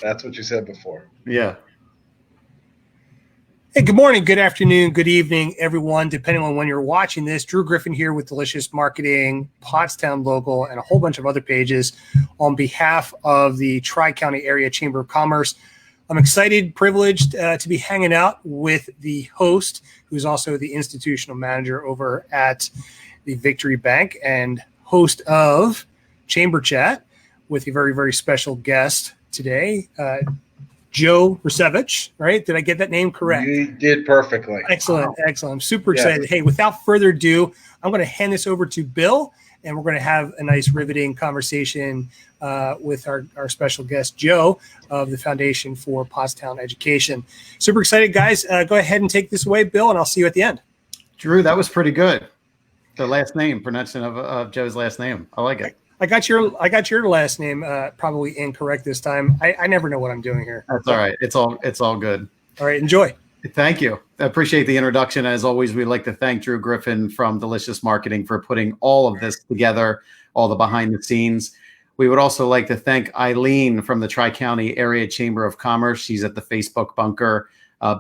That's what you said before. Yeah. Hey, good morning, good afternoon, good evening, everyone, depending on when you're watching this. Drew Griffin here with Delicious Marketing, Pottstown Local, and a whole bunch of other pages on behalf of the Tri-County Area Chamber of Commerce. I'm excited, privileged to be hanging out with the host, who's also the institutional manager over at the Victory Bank and host of Chamber Chat with a very, very special guest today, Joe Rusiewicz, right? Did I get that name correct? You did perfectly. Excellent, excellent. I'm super excited. Hey, without further ado, I'm going to hand this over to Bill, and we're going to have a nice riveting conversation with our special guest, Joe, of the Foundation for Pottstown Education. Super excited, guys. Go ahead and take this away, Bill, and I'll see you at the end. Drew, that was pretty good. The last name, pronunciation of Joe's last name. I like it. I got your last name probably incorrect this time. I never know what I'm doing here. That's all right. It's all good. All right, enjoy. Thank you. I appreciate the introduction. As always, we'd like to thank Drew Griffin from Delicious Marketing for putting all of this together, all the behind the scenes. We would also like to thank Eileen from the Tri-County Area Chamber of Commerce. She's at the Facebook bunker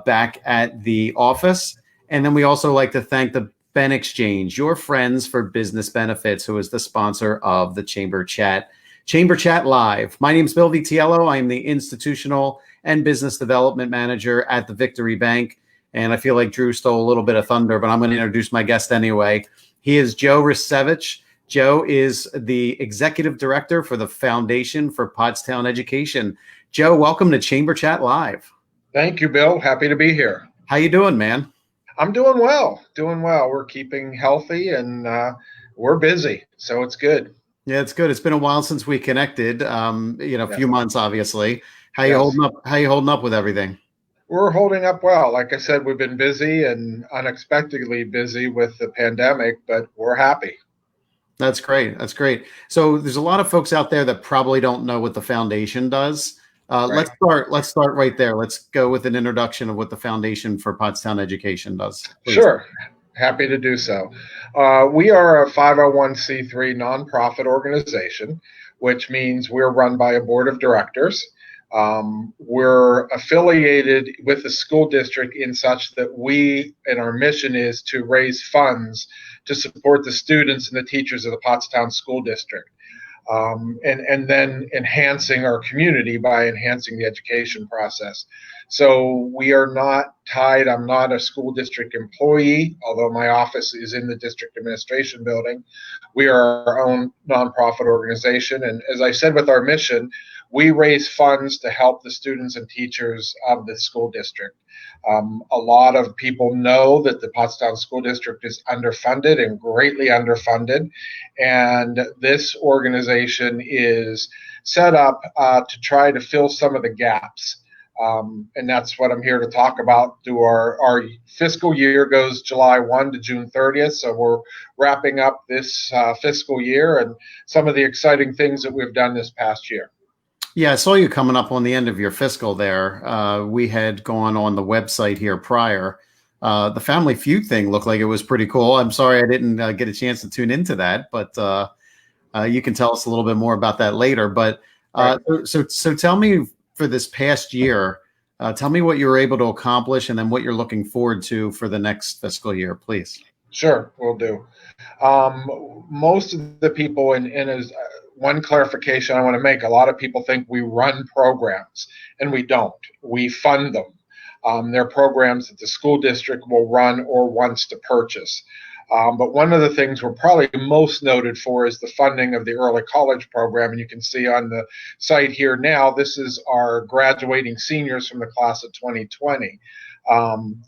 back at the office. And then we also like to thank the Ben Exchange, your friends for business benefits, who is the sponsor of the Chamber Chat Live. My name is Bill Vitiello. I am the institutional and business development manager at the Victory Bank. And I feel like Drew stole a little bit of thunder, but I'm going to introduce my guest anyway. He is Joe Rusiewicz. Joe is the executive director for the Foundation for Pottstown Education. Joe, welcome to Chamber Chat Live. Thank you, Bill. Happy to be here. How you doing, man? I'm doing well. We're keeping healthy and we're busy, so it's good. Yeah, it's good. It's been a while since we connected. A few months, obviously. How you holding up? How you holding up with everything? We're holding up well. Like I said, we've been busy and unexpectedly busy with the pandemic, but we're happy. That's great. That's great. So there's a lot of folks out there that probably don't know what the foundation does. Right. Let's start right there. Let's go with an introduction of what the Foundation for Pottstown Education does. Please. Sure. Happy to do so. We are a 501c3 nonprofit organization, which means we're run by a board of directors. We're affiliated with the school district in such that our mission is to raise funds to support the students and the teachers of the Pottstown School District. And then enhancing our community by enhancing the education process. So we are not tied. I'm not a school district employee, although my office is in the district administration building. We are our own nonprofit organization. And as I said with our mission, we raise funds to help the students and teachers of the school district. A lot of people know that the Pottstown School District is underfunded and greatly underfunded. And this organization is set up to try to fill some of the gaps. And that's what I'm here to talk about. Our fiscal year goes July 1 to June 30th. So we're wrapping up this fiscal year and some of the exciting things that we've done this past year. Yeah, I saw you coming up on the end of your fiscal there. We had gone on the website here prior. The Family Feud thing looked like it was pretty cool. I'm sorry I didn't get a chance to tune into that, but you can tell us a little bit more about that later. But so tell me, for this past year, tell me what you were able to accomplish and then what you're looking forward to for the next fiscal year, please. Sure, will do. Most of the people, and as one clarification I want to make, a lot of people think we run programs, and we don't. We fund them. They're programs that the school district will run or wants to purchase. But one of the things we're probably most noted for is the funding of the early college program. And you can see on the site here now, this is our graduating seniors from the class of 2020.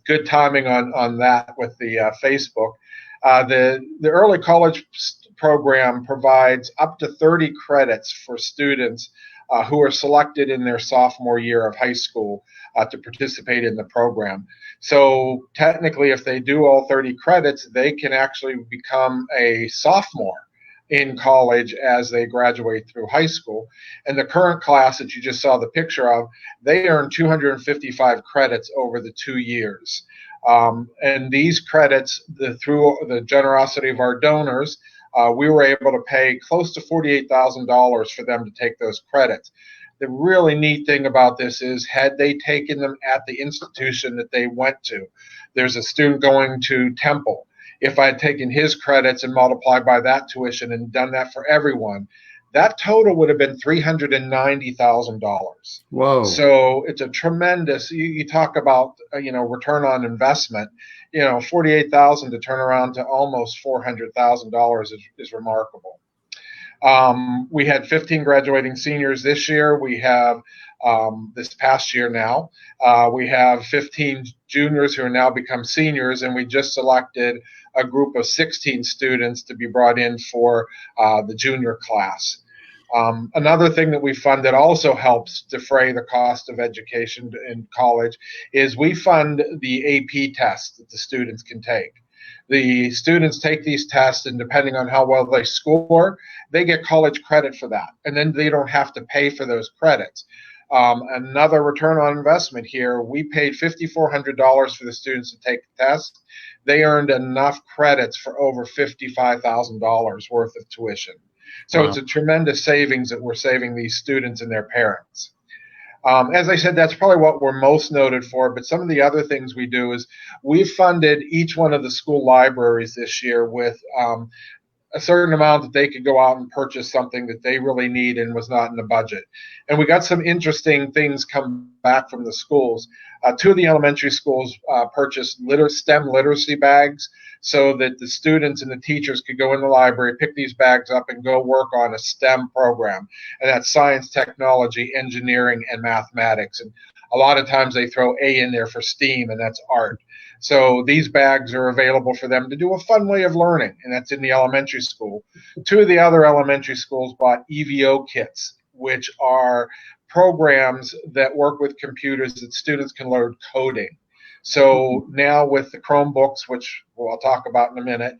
Good timing on that with the Facebook. The early college program provides up to 30 credits for students who are selected in their sophomore year of high school to participate in the program. So technically, if they do all 30 credits, they can actually become a sophomore in college as they graduate through high school. And the current class that you just saw the picture of, they earn 255 credits over the 2 years. And these credits, through the generosity of our donors, we were able to pay close to $48,000 for them to take those credits. the really neat thing about this is, had they taken them at the institution that they went to, there's a student going to Temple. If I had taken his credits and multiplied by that tuition and done that for everyone, that total would have been $390,000. Whoa. So it's a tremendous, you talk about, return on investment, 48,000 to turn around to almost $400,000 is remarkable. We had 15 graduating seniors this year. We have this past year now. We have 15 juniors who are now become seniors, and we just selected a group of 16 students to be brought in for the junior class. Another thing that we fund that also helps defray the cost of education in college is we fund the AP tests that the students can take. The students take these tests, and depending on how well they score, they get college credit for that, and then they don't have to pay for those credits. Another return on investment here, we paid $5,400 for the students to take the test. They earned enough credits for over $55,000 worth of tuition. So wow. It's a tremendous savings that we're saving these students and their parents. As I said, that's probably what we're most noted for, but some of the other things we do is we've funded each one of the school libraries this year with a certain amount that they could go out and purchase something that they really need and was not in the budget. And we got some interesting things come back from the schools. Two of the elementary schools purchased STEM literacy bags so that the students and the teachers could go in the library, pick these bags up, and go work on a STEM program. And that's science, technology, engineering, and mathematics. And a lot of times they throw A in there for STEAM, and that's art. So these bags are available for them to do a fun way of learning, and that's in the elementary school. Two of the other elementary schools bought EVO kits, which are programs that work with computers that students can learn coding. So now with the Chromebooks, which I'll talk about in a minute,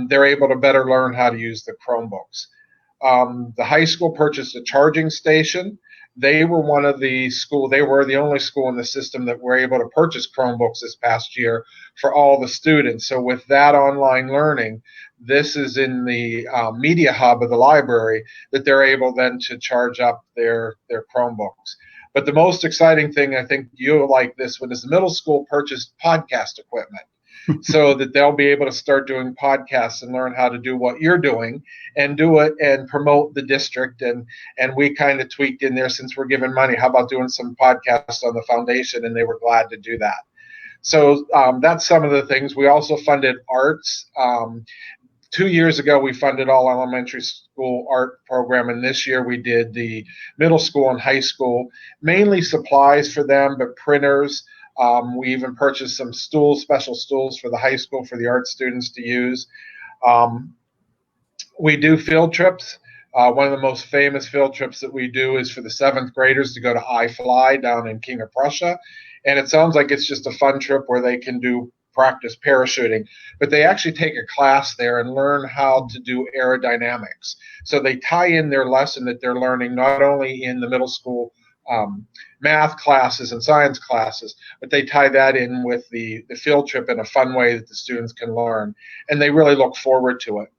they're able to better learn how to use the Chromebooks. The high school purchased a charging station. They were the only school in the system that were able to purchase Chromebooks this past year for all the students. So with that online learning, this is in the media hub of the library that they're able then to charge up their Chromebooks. But the most exciting thing, I think you'll like this one, is the middle school purchased podcast equipment. So that they'll be able to start doing podcasts and learn how to do what you're doing and do it and promote the district. And we kind of tweaked in there, since we're giving money, how about doing some podcasts on the foundation? And they were glad to do that. So that's some of the things. We also funded arts. 2 years ago, we funded all elementary school art program, and this year we did the middle school and high school, mainly supplies for them, but printers. We even purchased some special stools for the high school for the art students to use. We do field trips. One of the most famous field trips that we do is for the 7th graders to go to iFly down in King of Prussia. And it sounds like it's just a fun trip where they can do practice parachuting, but they actually take a class there and learn how to do aerodynamics. So they tie in their lesson that they're learning not only in the middle school math classes and science classes, but they tie that in with the field trip in a fun way that the students can learn, and they really look forward to it.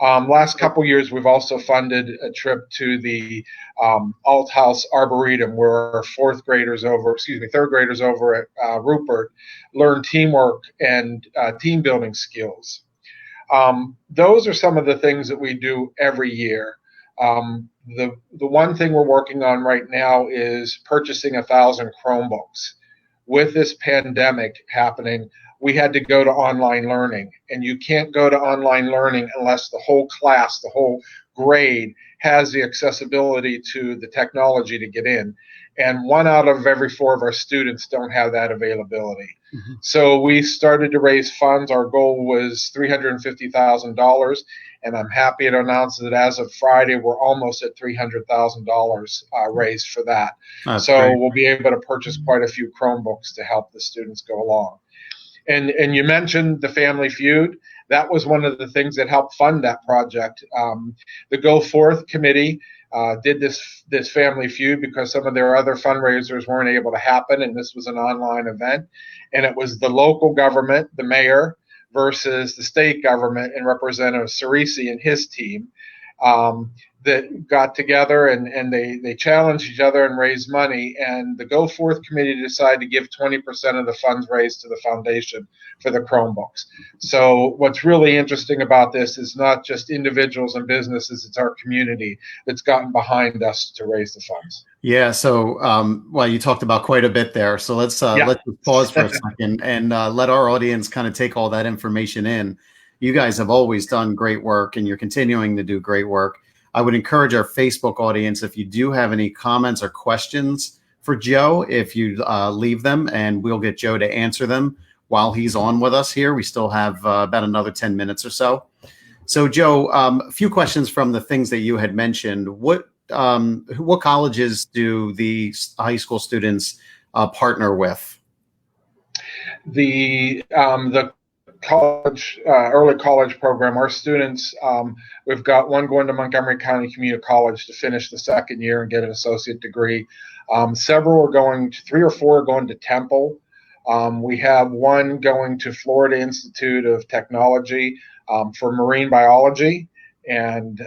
Last couple years, we've also funded a trip to the Alt House Arboretum, where our third graders over at Rupert learn teamwork and team building skills. Those are some of the things that we do every year. The one thing we're working on right now is purchasing 1,000 Chromebooks. With this pandemic happening, we had to go to online learning, and you can't go to online learning unless the whole class, the whole grade has the accessibility to the technology to get in. And 1 out of every 4 of our students don't have that availability. Mm-hmm. So we started to raise funds. Our goal was $350,000, and I'm happy to announce that as of Friday, we're almost at $300,000 raised for that. That's so great. We'll be able to purchase quite a few Chromebooks to help the students go along. And you mentioned the Family Feud. That was one of the things that helped fund that project. The Go Forth committee did this Family Feud because some of their other fundraisers weren't able to happen, and this was an online event. And it was the local government, the mayor, versus the state government and Representative Cerisi and his team. that got together and they challenged each other and raised money. And the Go Forth committee decided to give 20% of the funds raised to the foundation for the Chromebooks. So what's really interesting about this is not just individuals and businesses, it's our community that's gotten behind us to raise the funds. Yeah. So, well, you talked about quite a bit there. So let's just pause for a second and let our audience kind of take all that information in. You guys have always done great work, and you're continuing to do great work. I would encourage our Facebook audience, if you do have any comments or questions for Joe, if you leave them, and we'll get Joe to answer them while he's on with us here. We still have about another 10 minutes or so. So, Joe, a few questions from the things that you had mentioned. What colleges do the high school students partner with? The college, early college program, our students, we've got one going to Montgomery County Community College to finish the second year and get an associate degree. Several are going to, 3 or 4 are going to Temple. We have one going to Florida Institute of Technology for marine biology. And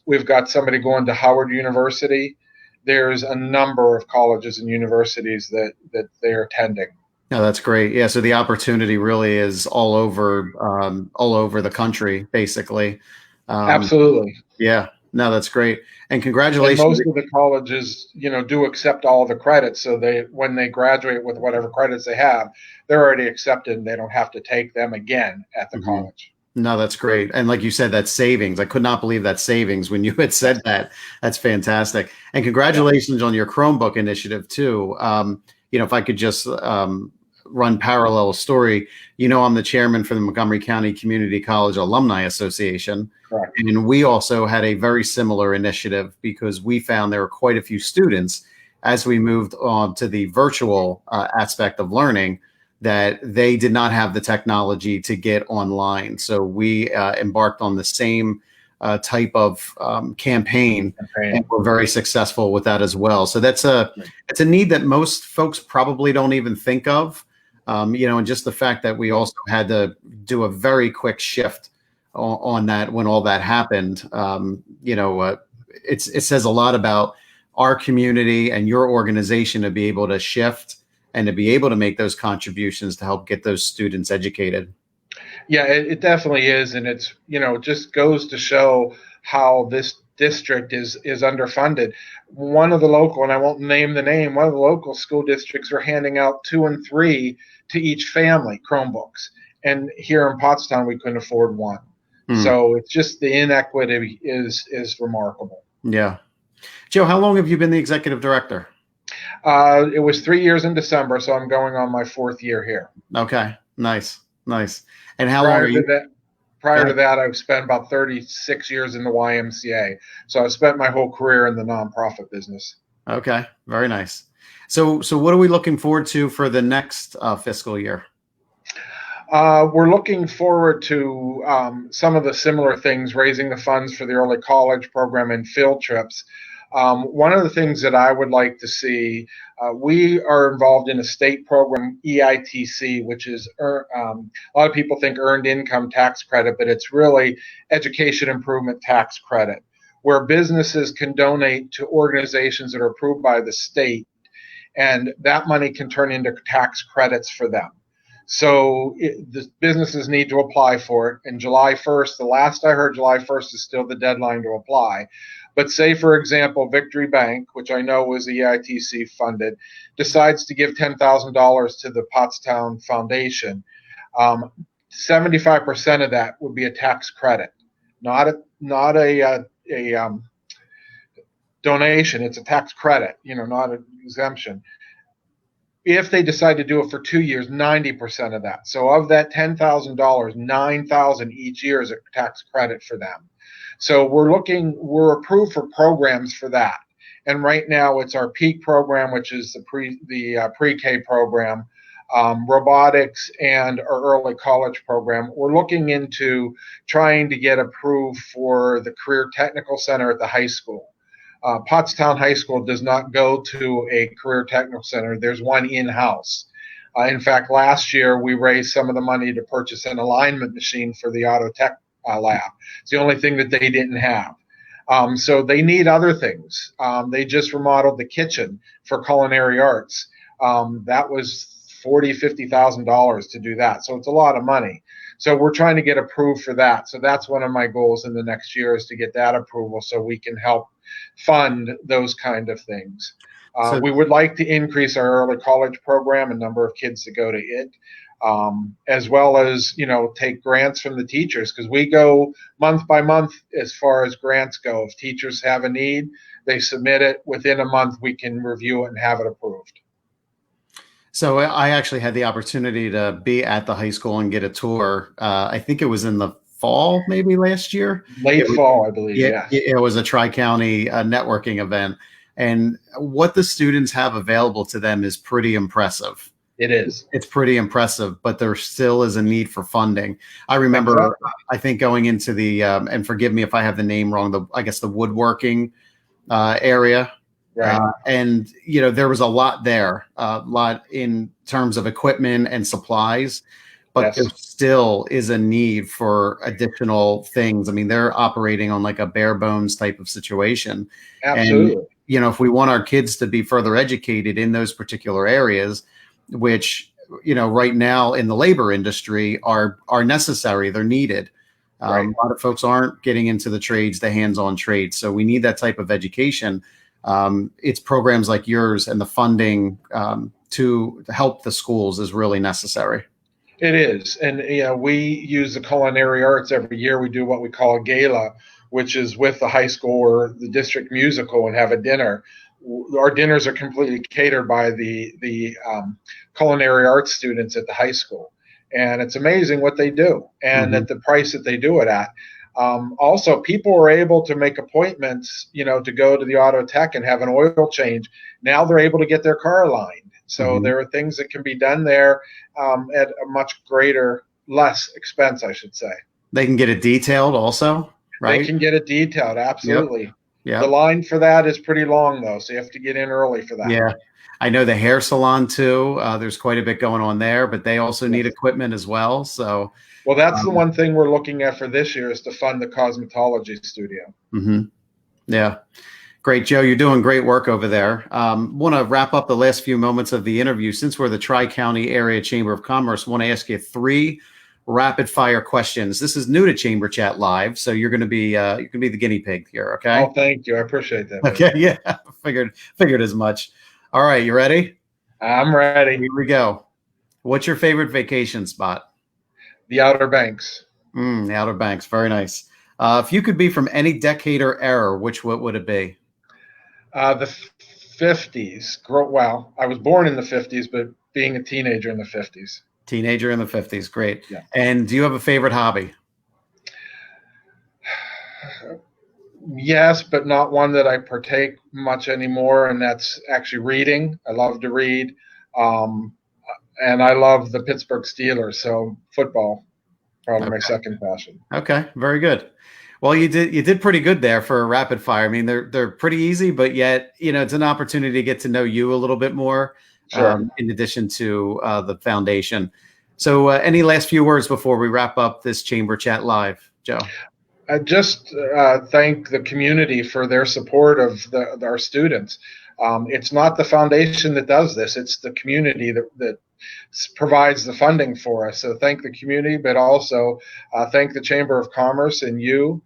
we've got somebody going to Howard University. There's a number of colleges and universities that they're attending. No, that's great. Yeah, so the opportunity really is all over the country, basically. Absolutely. Yeah. No, that's great. And congratulations. And most of the colleges, do accept all the credits. So when they graduate with whatever credits they have, they're already accepted and they don't have to take them again at the college. No, that's great. And like you said, that's savings. I could not believe that savings when you had said that. That's fantastic. And congratulations on your Chromebook initiative too. If I could just run parallel story, I'm the chairman for the Montgomery County Community College Alumni Association. Correct. And we also had a very similar initiative because we found there were quite a few students as we moved on to the virtual aspect of learning that they did not have the technology to get online. So we embarked on the same type of campaign, and we're very successful with that as well. So it's a need that most folks probably don't even think of, and just the fact that we also had to do a very quick shift on that when all that happened. It says a lot about our community and your organization to be able to shift and to be able to make those contributions to help get those students educated. Yeah, it definitely is. And it's, it just goes to show how this district is underfunded. One of the local, and I won't name the name, one of the local school districts are handing out 2 and 3 to each family Chromebooks. And here in Pottstown, we couldn't afford one. So it's just the inequity is remarkable. Yeah. Joe, how long have you been the executive director? It was 3 years in December, so I'm going on my 4th year here. Okay, nice. And how long are you? Prior to that, I've spent about 36 years in the YMCA. So I've spent my whole career in the nonprofit business. Okay, very nice. So what are we looking forward to for the next fiscal year? We're looking forward to some of the similar things, raising the funds for the early college program and field trips. One of the things that I would like to see, we are involved in a state program, EITC, which is a lot of people think earned income tax credit, but it's really education improvement tax credit, where businesses can donate to organizations that are approved by the state, and that money can turn into tax credits for them. So the businesses need to apply for it. And July 1st, the last I heard, July 1st is still the deadline to apply. But say, for example, Victory Bank, which I know was EITC funded, decides to give $10,000 to the Pottstown Foundation. 75% of that would be a tax credit, not a donation. It's a tax credit, not an exemption. If they decide to do it for 2 years, 90% of that. So of that $10,000, $9,000 each year is a tax credit for them. So we're approved for programs for that. And right now it's our PEAK program, which is the pre-K program, robotics, and our early college program. We're looking into trying to get approved for the Career Technical Center at the high school. Pottstown High School does not go to a career technical center. There's one in-house. In fact, last year we raised some of the money to purchase an alignment machine for the auto tech lab. It's the only thing that they didn't have. So they need other things. They just remodeled the kitchen for culinary arts. That was $40,000-$50,000 to do that. So it's a lot of money. So we're trying to get approved for that. So that's one of my goals in the next year, is to get that approval so we can help fund those kind of things. We would like to increase our early college program and number of kids that go to it, as well as, take grants from the teachers, because we go month by month as far as grants go. If teachers have a need, they submit it. Within a month, we can review it and have it approved. So I actually had the opportunity to be at the high school and get a tour. I think it was in the fall, maybe last year. Late fall, I believe. Yeah, it was a Tri-County networking event. And what the students have available to them is pretty impressive. It is. It's pretty impressive, but there still is a need for funding. I remember, exactly. I think going into the, and forgive me if I have the name wrong, I guess the woodworking area. Right. And, there was a lot there, a lot in terms of equipment and supplies, but yes, there still is a need for additional things. I mean, they're operating on like a bare bones type of situation. Absolutely. And, if we want our kids to be further educated in those particular areas, which, right now in the labor industry are necessary, they're needed. Right. A lot of folks aren't getting into the trades, the hands-on trades. So we need that type of education. It's programs like yours and the funding to help the schools is really necessary. It is. And, we use the culinary arts every year. We do what we call a gala, which is with the high school or the district musical, and have a dinner. Our dinners are completely catered by the culinary arts students at the high school. And it's amazing what they do, and at the price that they do it at. Also, people are able to make appointments, to go to the auto tech and have an oil change. Now they're able to get their car aligned. So there are things that can be done there at a much less expense, I should say. They can get it detailed also, right? They can get it detailed, absolutely. Yep. Yeah. The line for that is pretty long, though, so you have to get in early for that. Yeah. I know the hair salon, too. There's quite a bit going on there, but they also need equipment as well. So, well, that's the one thing we're looking at for this year, is to fund the cosmetology studio. Yeah. Great, Joe. You're doing great work over there. Want to wrap up the last few moments of the interview. Since we're the Tri-County Area Chamber of Commerce, want to ask you 3 rapid fire questions. This is new to Chamber Chat Live, so you're going to be the guinea pig here. Okay. Oh, thank you. I appreciate that. Okay. Yeah. Figured as much. All right. You ready? I'm ready. Here we go. What's your favorite vacation spot? The Outer Banks. The Outer Banks. Very nice. If you could be from any decade or era, what would it be? The 50s. Well, I was born in the 50s, but being a teenager in the 50s. Teenager in the 50s. Great. Yeah. And do you have a favorite hobby? Yes, but not one that I partake much anymore, and that's actually reading. I love to read, and I love the Pittsburgh Steelers, so football, probably my second passion. Okay, very good. Well, you did pretty good there for a rapid fire. I mean, they're pretty easy, but yet, it's an opportunity to get to know you a little bit more. Sure. In addition to the foundation. So any last few words before we wrap up this Chamber Chat Live, Joe? I just thank the community for their support of our students. It's not the foundation that does this. It's the community that provides the funding for us. So thank the community, but also thank the Chamber of Commerce and you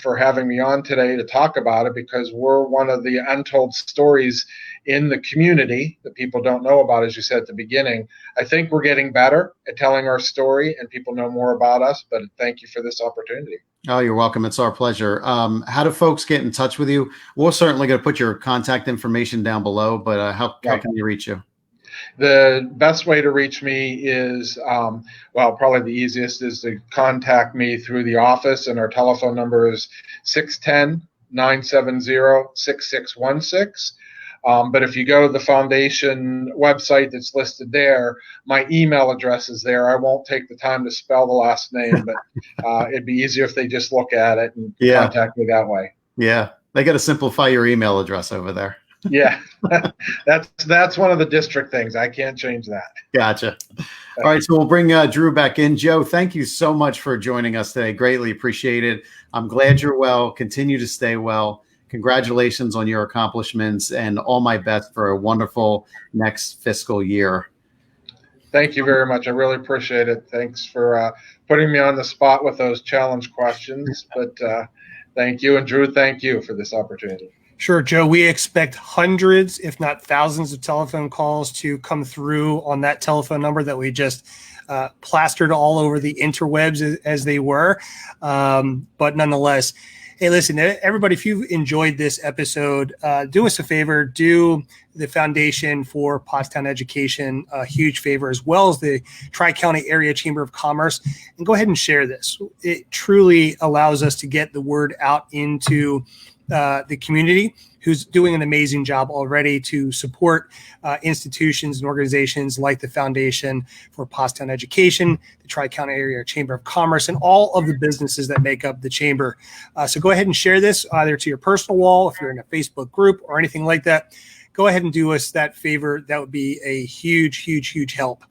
for having me on today to talk about it, because we're one of the untold stories in the community that people don't know about, as you said at the beginning. I think we're getting better at telling our story and people know more about us, but thank you for this opportunity. Oh, you're welcome. It's our pleasure. How do folks get in touch with you? We're certainly going to put your contact information down below, but how can you reach you? The best way to reach me is, probably the easiest is to contact me through the office, and our telephone number is 610-970-6616. But if you go to the foundation website that's listed there, my email address is there. I won't take the time to spell the last name, but it'd be easier if they just look at it and contact me that way. Yeah, they got to simplify your email address over there. Yeah, that's one of the district things. I can't change that. Gotcha. All right, so we'll bring Drew back in. Joe, thank you so much for joining us today. Greatly appreciated. I'm glad you're well. Continue to stay well. Congratulations on your accomplishments, and all my best for a wonderful next fiscal year. Thank you very much. I really appreciate it. Thanks for putting me on the spot with those challenge questions. But thank you. And Drew, thank you for this opportunity. Sure, Joe. We expect hundreds, if not thousands, of telephone calls to come through on that telephone number that we just plastered all over the interwebs as they were. But nonetheless, hey, listen, everybody, if you've enjoyed this episode, do us a favor, do the Foundation for Pottstown Education a huge favor, as well as the Tri-County Area Chamber of Commerce, and go ahead and share this. It truly allows us to get the word out into the community, who's doing an amazing job already to support institutions and organizations like the Foundation for Pottstown Education, the Tri-County Area Chamber of Commerce, and all of the businesses that make up the chamber. So go ahead and share this either to your personal wall, if you're in a Facebook group or anything like that. Go ahead and do us that favor. That would be a huge, huge, huge help.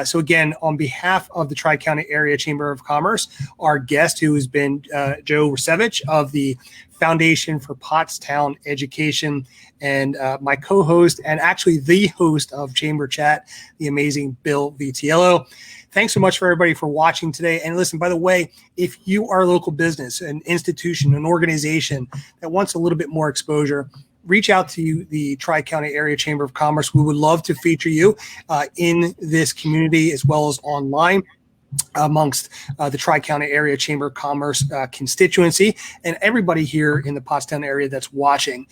So again, on behalf of the Tri-County Area Chamber of Commerce, our guest, who has been Joe Rusiewicz of the Foundation for Pottstown Education, and my co-host and actually the host of Chamber Chat, the amazing Bill Vitiello. Thanks so much for everybody for watching today. And listen, by the way, if you are a local business, an institution, an organization that wants a little bit more exposure, reach out to the Tri-County Area Chamber of Commerce. We would love to feature you in this community as well as online amongst the Tri-County Area Chamber of Commerce constituency and everybody here in the Pottstown area that's watching.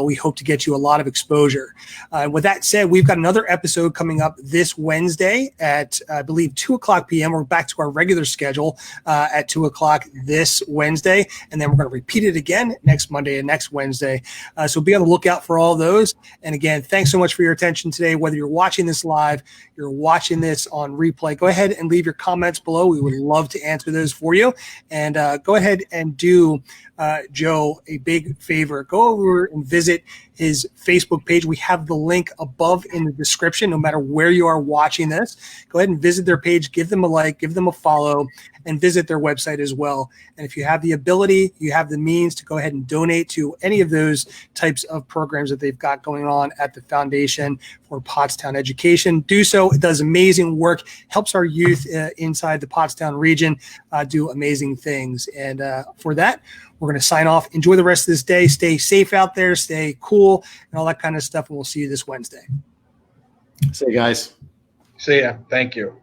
We hope to get you a lot of exposure. With that said, we've got another episode coming up this Wednesday at, I believe, 2:00 p.m. We're back to our regular schedule at 2:00 this Wednesday, and then we're going to repeat it again next Monday and next Wednesday. So be on the lookout for all those. And again, thanks so much for your attention today. Whether you're watching this live, you're watching this on replay, go ahead and leave your comments below. We would love to answer those for you. And go ahead and do Joe a big favor. Go over and visit his Facebook page. We have the link above in the description, no matter where you are watching this. Go ahead and visit their page, give them a like, give them a follow, and visit their website as well. And if you have the ability, you have the means to go ahead and donate to any of those types of programs that they've got going on at the Foundation for Pottstown Education, do so. It does amazing work, helps our youth inside the Pottstown region do amazing things. And for that, we're going to sign off. Enjoy the rest of this day. Stay safe out there. Stay cool and all that kind of stuff. And we'll see you this Wednesday. See you guys. See ya. Thank you.